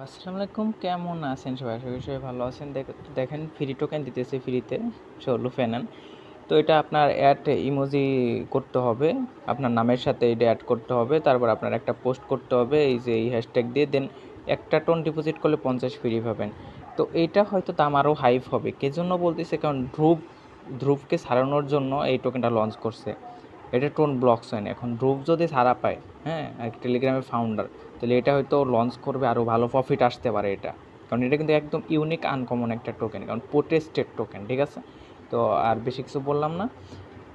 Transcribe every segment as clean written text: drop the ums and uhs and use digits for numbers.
আসসালামু আলাইকুম, কেমন আছেন সবাই? আশা করি সবাই ভালো আছেন। দেখেন ফ্রি টোকেন দিতেছে ফ্রিতে 16 ফেনান। তো এটা আপনার অ্যাড ইমোজি করতে হবে, আপনার নামের সাথে এটা অ্যাড করতে হবে, তারপর আপনার একটা পোস্ট করতে হবে এই যে এই হ্যাশট্যাগ দিয়ে, দেন একটা টোন ডিপোজিট করলে 50 ফ্রি পাবেন। তো এইটা হয়তো দাম আরও হাইপ হবে, কে জন্য বলতেছে, কারণ ধ্রুবকে ছাড়ানোর জন্য এই টোকেনটা লঞ্চ করছে। এটা টোন ব্লকস হয় না। এখন ধ্রুব যদি ছাড়া পায়, হ্যাঁ, আর টেলিগ্রামের ফাউন্ডার, তাহলে এটা হয়তো লঞ্চ করবে, আরও ভালো প্রফিট আসতে পারে এটা। কারণ এটা কিন্তু একদম ইউনিক আনকমন একটা টোকেন, কারণ প্রোটেস্টেড টোকেন, ঠিক আছে? তো আর বেশি কিছু বললাম না।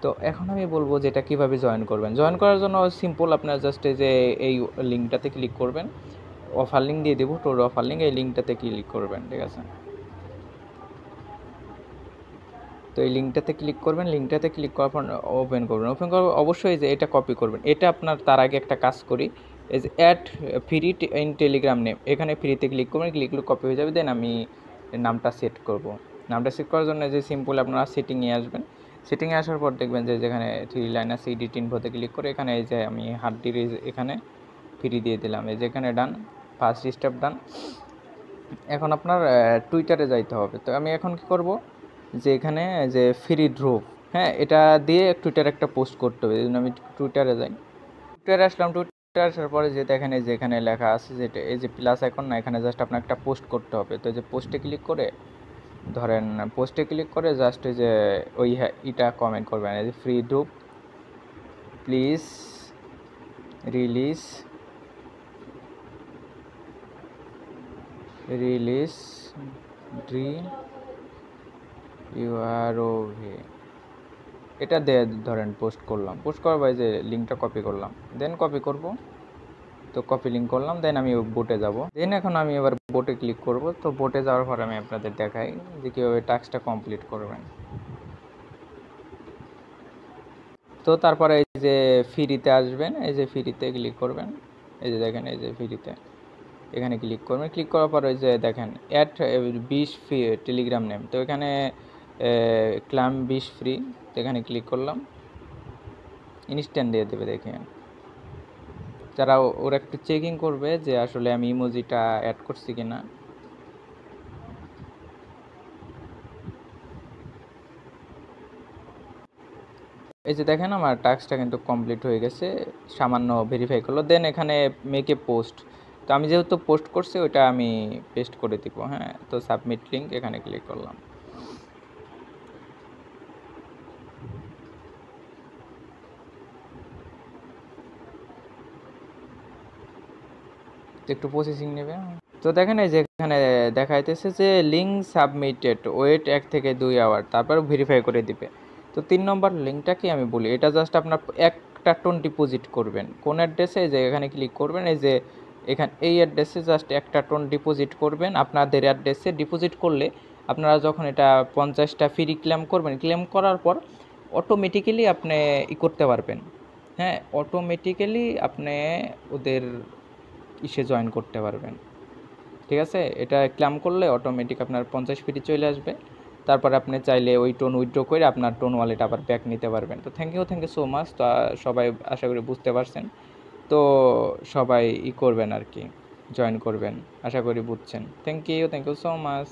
তো এখন আমি বলবো যে এটা কীভাবে জয়েন করবেন। জয়েন করার জন্য সিম্পল, আপনার জাস্ট এই যে এই লিঙ্কটাতে ক্লিক করবেন। অফার লিঙ্ক দিয়ে দেবো, টোর অফার লিঙ্ক, এই লিঙ্কটাতে ক্লিক করবেন, ঠিক আছে? তো এই লিঙ্কটাতে ক্লিক করবেন, লিঙ্কটাতে ক্লিক করার পর ওপেন করবেন। ওপেন করার অবশ্যই যে এটা কপি করবেন। এটা আপনার তার আগে একটা কাজ করি, এই যে add free in Telegram name, এখানে ফ্রিতে ক্লিক করবেন, ক্লিক করলে কপি হয়ে যাবে। দেন আমি নামটা সেট করব। নামটা সেট করার জন্য যে সিম্পল আপনারা সেটিংয়ে আসবেন। সেটিংয়ে আসার পর দেখবেন যে যেখানে 3 লাইন আছে, এডিট ইনফোতে ক্লিক করে এখানে এই যে আমি হার্ডডির এখানে ফ্রি দিয়ে দিলাম, এই যে এখানে ডান, ফার্স্ট স্টেপ ডান। এখন আপনার টুইটারে যাইতে হবে। তো আমি এখন কি করব, যে এখানে যে ফ্রি ধ্রুব, হ্যাঁ, এটা দিয়ে টুইটারে একটা পোস্ট করতে হবে। এই জন্য আমি টুইটারে যাই। টুইটারে আসলাম। টুইটারে আসার পরে যে দেখেন এই যে এখানে লেখা আছে, যেটা এই যে প্লাস এখন না, এখানে জাস্ট আপনার একটা পোস্ট করতে হবে। তো এই যে পোস্টে ক্লিক করে, ধরেন পোস্টে ক্লিক করে জাস্ট এই যে ওই এটা কমেন্ট করবেন, এই যে ফ্রি ধ্রুব প্লিজ রিলিজ ড্রি ইউআরওভি, এটা দিয়ে ধরেন পোস্ট করলাম। পোস্ট করার পরে যে লিঙ্কটা কপি করলাম, দেন কপি করব। তো কপি লিঙ্ক করলাম, দেন আমি বোটে যাব। দেন এখন আমি এবার বোটে ক্লিক করব। তো বোটে যাওয়ার পর আমি আপনাদের দেখাই যে কীভাবে টাস্কটা কমপ্লিট করবেন। তো তারপরে এই যে ফ্রিতে আসবেন, এই যে ফ্রিতে ক্লিক করবেন। এই যে দেখেন এই যে ফ্রিতে, এখানে ক্লিক করবেন। ক্লিক করার পর ওই যে দেখেন অ্যাড 20 ফ্রি টেলিগ্রাম নেম, তো এখানে ক্লাম 20 ফ্রি, তো এখানে ক্লিক করলাম। ইনস্ট্যান্ট দিয়ে দেবে, দেখেন যারা ওরা একটু চেকিং করবে যে আসলে আমি ইমোজিটা অ্যাড করছি কিনা। এই যে দেখেন আমার টাস্কটা কিন্তু কমপ্লিট হয়ে গেছে, সামান্য ভেরিফাই করলো। দেন এখানে মেকে পোস্ট, তো আমি যেহেতু পোস্ট করছি ওইটা আমি পেস্ট করে দিব, হ্যাঁ। তো সাবমিট লিঙ্ক, এখানে ক্লিক করলাম। একটু প্রসেসিং নেবে। তো দেখেন এই যে এখানে দেখাইতেছে যে লিঙ্ক সাবমিটেড, ওয়েট 1 থেকে 2 আওয়ার, তারপর ভেরিফাই করে দিবে। তো 3 নম্বর লিঙ্কটাকে আমি বলি, এটা জাস্ট আপনার একটা টোন ডিপোজিট করবেন। কোন অ্যাড্রেসে, যে এখানে ক্লিক করবেন, এই যে এখানে এই অ্যাড্রেসে জাস্ট একটা টোন ডিপোজিট করবেন। আপনাদের অ্যাড্রেসে ডিপোজিট করলে আপনারা যখন এটা 50টা ফ্রি ক্লেম করবেন, ক্লেম করার পর অটোমেটিক্যালি আপনি করতে পারবেন, হ্যাঁ, অটোমেটিক্যালি আপনি ওদের ইসে জয়েন করতে পারবেন, ঠিক আছে? এটা ক্লেম করলে অটোমেটিক আপনার 50 ফ্রি চলে আসবে। তারপর আপনি চাইলে ওই টোন উইথড্র করে আপনার টোন ওয়ালেট আবার ব্যাক নিতে পারবেন। তো থ্যাংক ইউ সো মাচ। তো সবাই আশা করি বুঝতে পারছেন। তো সবাই করবেন আর কি, জয়েন করবেন, আশা করি বুঝছেন। Thank you so much.